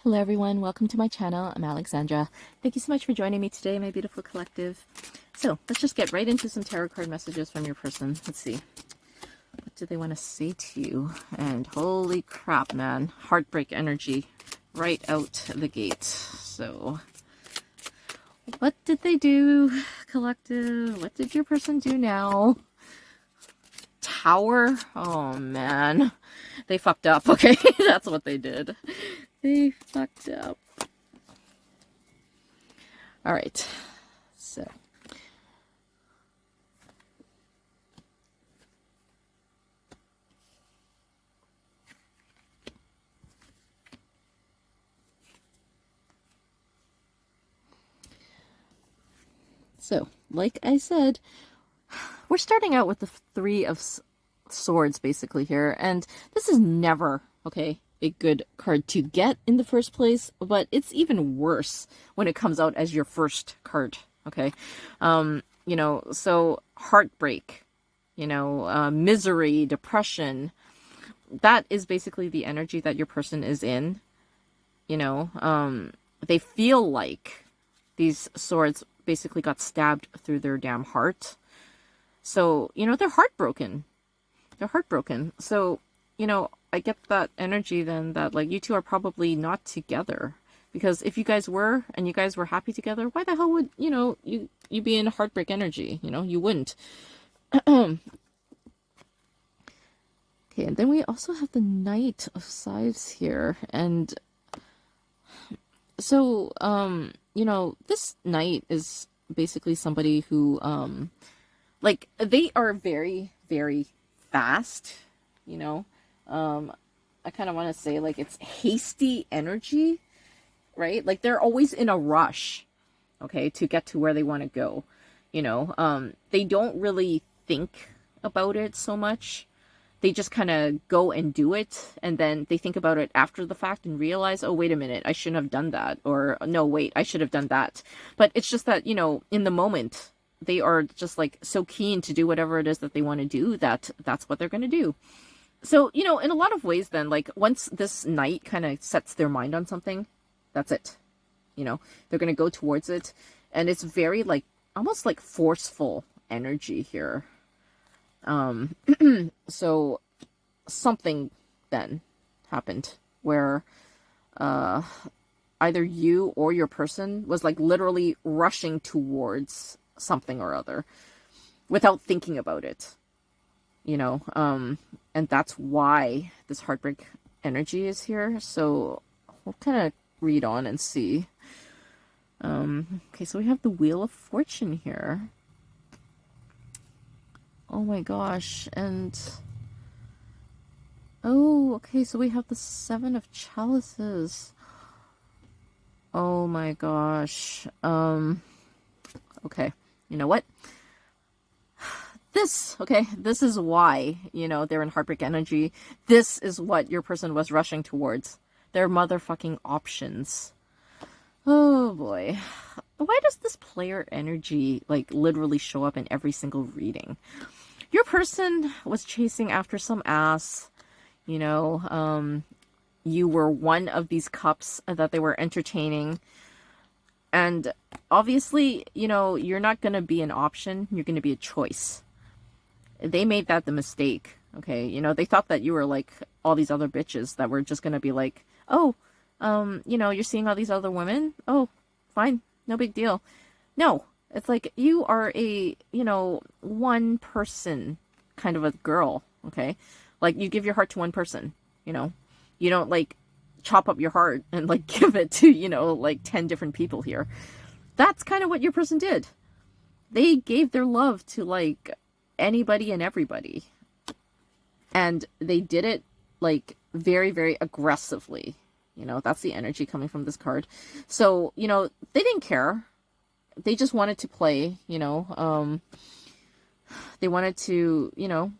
Hello everyone, welcome to my channel. I'm Alexandra. Thank you so much for joining me today, my beautiful collective. So let's just get right into some tarot card messages from your person. Let's see. What do they want to say to you? And holy crap, man. Heartbreak energy right out the gate. So what did they do, collective? What did your person do now? Tower? Oh man. They fucked up, okay? That's what they did. They fucked up. All right. So. So, like I said, we're starting out with the Three of Swords basically here, and this is never, okay, a good card to get in the first place, but it's even worse when it comes out as your first card, okay? So heartbreak, misery, depression, that is basically the energy that your person is in, they feel like these swords basically got stabbed through their damn heart. So, they're heartbroken. They're heartbroken. So, I get that energy then that, like, you two are probably not together. Because if you guys were, and you guys were happy together, why the hell would, you be in heartbreak energy? You wouldn't. Okay, and then we also have the Knight of Scythes here. And so, this knight is basically somebody who, like, they are very, very fast, I kind of want to say, like, it's hasty energy, right? Like, they're always in a rush, okay, to get to where they want to go, they don't really think about it so much. They just kind of go and do it, and then they think about it after the fact and realize, oh, wait a minute, I shouldn't have done that, or no, wait, I should have done that. But it's just that, in the moment, they are just, like, so keen to do whatever it is that they want to do that that's what they're going to do. So, in a lot of ways then, like, once this knight kind of sets their mind on something, that's it. They're going to go towards it, and it's very, like, almost like forceful energy here. So something then happened where either you or your person was, like, literally rushing towards something or other without thinking about it, and that's why this heartbreak energy is here. So we'll kind of read on and see. Okay, so we have the Wheel of Fortune here. Oh my gosh, and oh, okay, so we have the Seven of Chalices. Oh my gosh. Okay, you know what? This is why, they're in heartbreak energy. This is what your person was rushing towards. Their motherfucking options. Oh boy. Why does this player energy, like, literally show up in every single reading? Your person was chasing after some ass, you were one of these cups that they were entertaining. And obviously, you're not going to be an option. You're going to be a choice. They made that the mistake, okay? They thought that you were like all these other bitches that were just going to be like, oh, you're seeing all these other women? Oh, fine. No big deal. No. It's like you are a, one person kind of a girl, okay? Like, you give your heart to one person, you don't, like, chop up your heart and, like, give it to, like 10 different people here. That's kind of what your person did. They gave their love to, like, anybody and everybody. And they did it, like, very, very aggressively. That's the energy coming from this card. So, they didn't care. They just wanted to play, they wanted to,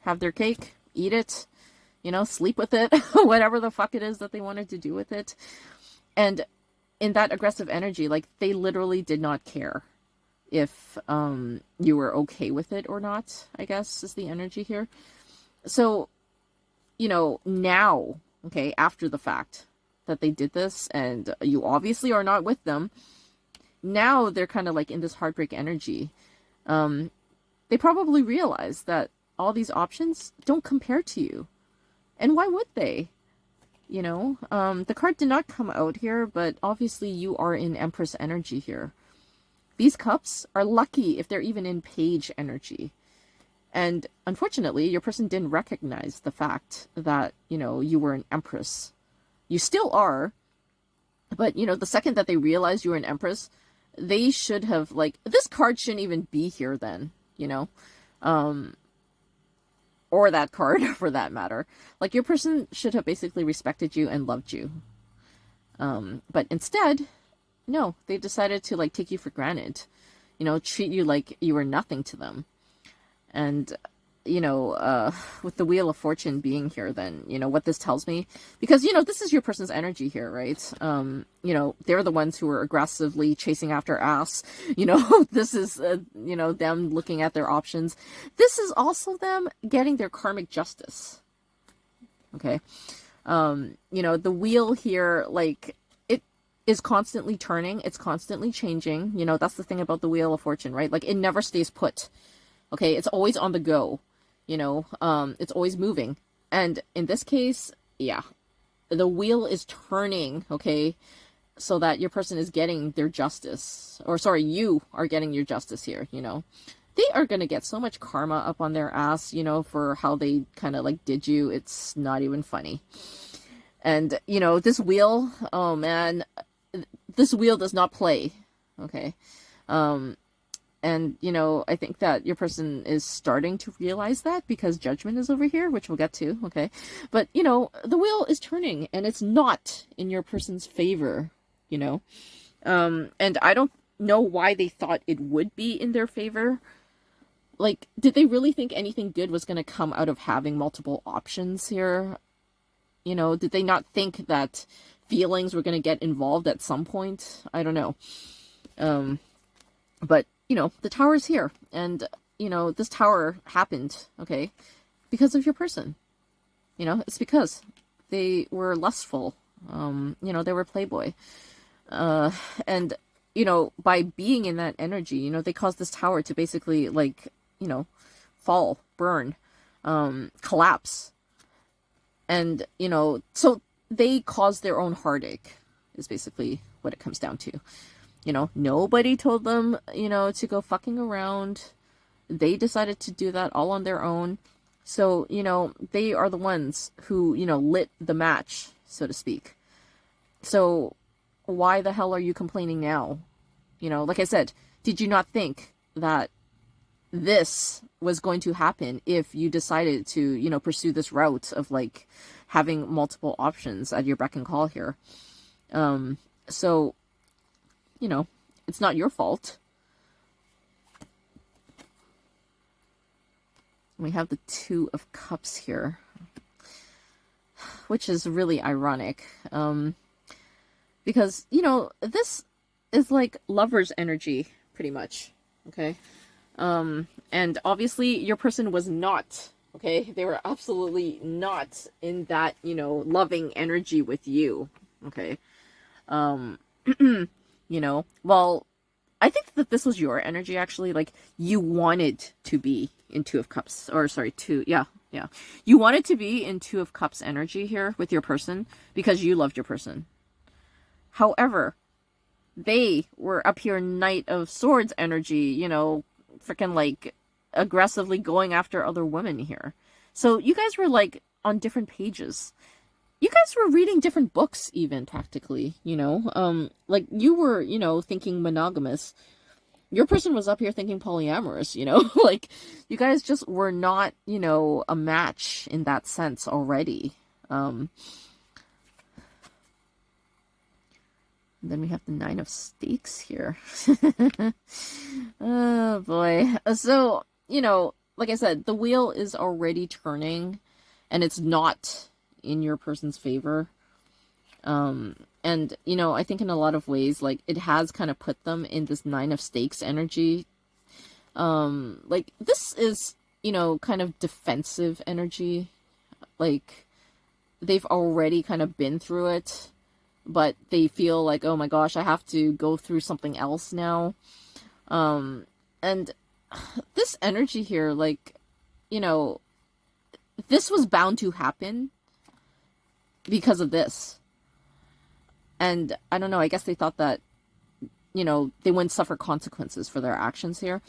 have their cake, eat it, sleep with it, whatever the fuck it is that they wanted to do with it. And in that aggressive energy, like, they literally did not care if you were okay with it or not, I guess, is the energy here. So, now, okay, after the fact, that they did this, and you obviously are not with them. Now they're kind of like in this heartbreak energy. They probably realize that all these options don't compare to you. And why would they? You know, the card did not come out here, but obviously you are in Empress energy here. These cups are lucky if they're even in page energy. And unfortunately, your person didn't recognize the fact that, you know, you were an Empress. You still are. But, you know, the second that they realized you were an Empress, they should have, like, this card shouldn't even be here then, you know? Or that card, for that matter. Like, your person should have basically respected you and loved you. But instead, no, they decided to, like, take you for granted. You know, treat you like you were nothing to them. And, you know, with the Wheel of Fortune being here, then, you know, what this tells me, because, you know, this is your person's energy here, right? You know, they're the ones who are aggressively chasing after ass. You know, this is, you know, them looking at their options. This is also them getting their karmic justice. Okay. You know, the wheel here, like, it is constantly turning. It's constantly changing. You know, that's the thing about the Wheel of Fortune, right? Like, it never stays put. Okay, it's always on the go, you know, it's always moving. And in this case, yeah, the wheel is turning, okay, so that your person is getting their justice. Or, sorry, you are getting your justice here, you know. They are going to get so much karma up on their ass, you know, for how they kind of, like, did you. It's not even funny. And, you know, this wheel, oh, man, this wheel does not play, okay. And, you know, I think that your person is starting to realize that because Judgment is over here, which we'll get to, okay? But, you know, the wheel is turning, and it's not in your person's favor, you know? And I don't know why they thought it would be in their favor. Like, did they really think anything good was going to come out of having multiple options here? You know, did they not think that feelings were going to get involved at some point? I don't know. But, you know, the tower is here, and, you know, this tower happened, okay, because of your person. You know, it's because they were lustful, you know, they were playboy, and, you know, by being in that energy, you know, they caused this tower to basically, like, you know, fall, burn, collapse, and, you know, so they caused their own heartache, is basically what it comes down to. You know, nobody told them, you know, to go fucking around. They decided to do that all on their own. So, you know, they are the ones who, you know, lit the match, so to speak. So, why the hell are you complaining now? You know, like I said, did you not think that this was going to happen if you decided to, you know, pursue this route of, like, having multiple options at your beck and call here? So, you know, it's not your fault. We have the Two of Cups here, which is really ironic. Because, you know, this is like lover's energy, pretty much. Okay? And obviously your person was not, okay? They were absolutely not in that, you know, loving energy with you. Okay? You know, well, I think that this was your energy, actually. Like, you wanted to be in Two of Cups. Or, sorry, yeah. You wanted to be in Two of Cups energy here with your person because you loved your person. However, they were up here Knight of Swords energy, you know, freaking, like, aggressively going after other women here. So, you guys were, like, on different pages. You guys were reading different books, even, practically, you know? Like, you were, you know, thinking monogamous. Your person was up here thinking polyamorous, you know? Like, you guys just were not, you know, a match in that sense already. Then we have the Nine of Stakes here. Oh, boy. So, you know, like I said, the wheel is already turning, and it's not in your person's favor. And, you know, I think in a lot of ways, like, it has kind of put them in this Nine of Stakes energy. Like, this is, you know, kind of defensive energy. Like, they've already kind of been through it. but they feel like, oh my gosh, I have to go through something else now. And this energy here, like, you know, this was bound to happen because of this. And I don't know, I guess they thought that, you know, they wouldn't suffer consequences for their actions here.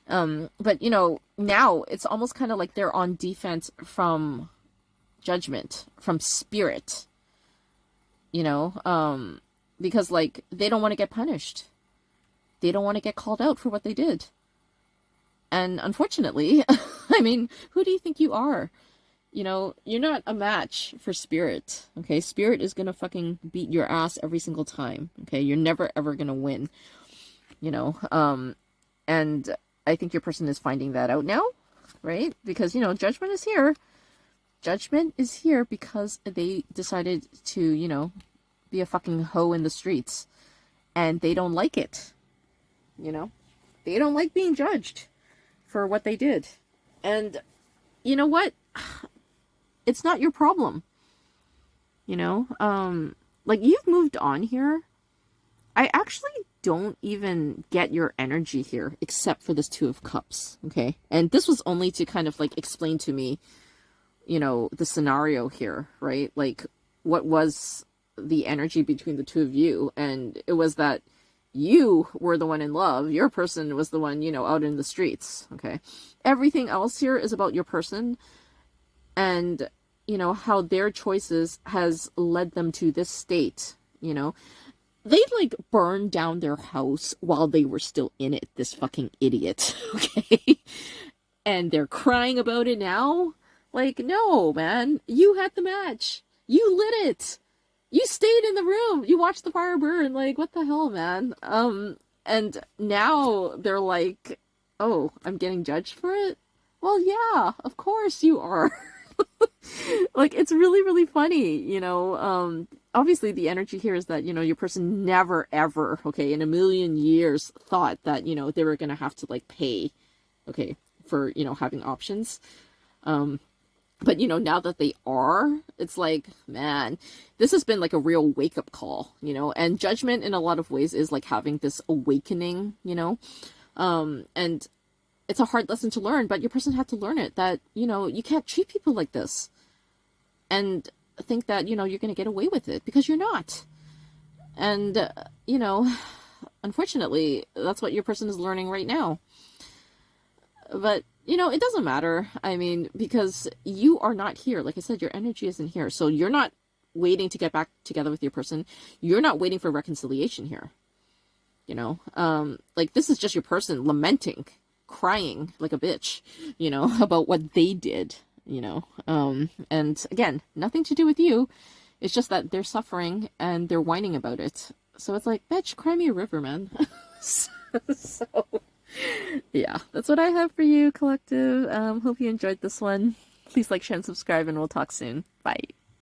But, you know, now it's almost kind of like they're on defense from judgment, from spirit, you know, because, like, they don't want to get punished. They don't want to get called out for what they did. And unfortunately, I mean, who do you think you are? You know, you're not a match for spirit, okay? Spirit is gonna fucking beat your ass every single time, okay? You're never ever gonna win, you know? And I think your person is finding that out now, right? Because, you know, judgment is here. Judgment is here because they decided to, you know, be a fucking hoe in the streets. And they don't like it, you know? They don't like being judged for what they did. And you know what? It's not your problem. You know? Like, you've moved on here. I actually don't even get your energy here, except for this Two of Cups, okay? And this was only to kind of, like, explain to me, you know, the scenario here, right? Like, what was the energy between the two of you? And it was that you were the one in love. Your person was the one, you know, out in the streets, okay? Everything else here is about your person and, you know, how their choices has led them to this state, you know? They, like, burned down their house while they were still in it, this fucking idiot, okay? And they're crying about it now? Like, no, man. You had the match. You lit it. You stayed in the room. You watched the fire burn. Like, what the hell, man? And now they're like, oh, I'm getting judged for it? Well, yeah, of course you are. Like, it's really, really funny, you know? Obviously the energy here is that, you know, your person never, ever, okay, in a million years thought that, you know, they were gonna have to, like, pay, okay, for, you know, having options. But, you know, now that they are, it's like, man, this has been like a real wake-up call, you know? And judgment in a lot of ways is like having this awakening, you know? And it's a hard lesson to learn, but your person had to learn it, that, you know, you can't treat people like this and think that, you know, you're going to get away with it, because you're not. And, you know, unfortunately, that's what your person is learning right now. But, you know, it doesn't matter. I mean, because you are not here. Like I said, your energy isn't here. So you're not waiting to get back together with your person. You're not waiting for reconciliation here. You know, like, this is just your person lamenting, crying like a bitch, you know, about what they did, you know. And again, nothing to do with you. It's just that they're suffering and they're whining about it. So it's like, bitch, cry me a river, man. So, yeah, that's what I have for you, collective. Hope you enjoyed this one. Please like, share, and subscribe, and we'll talk soon. Bye.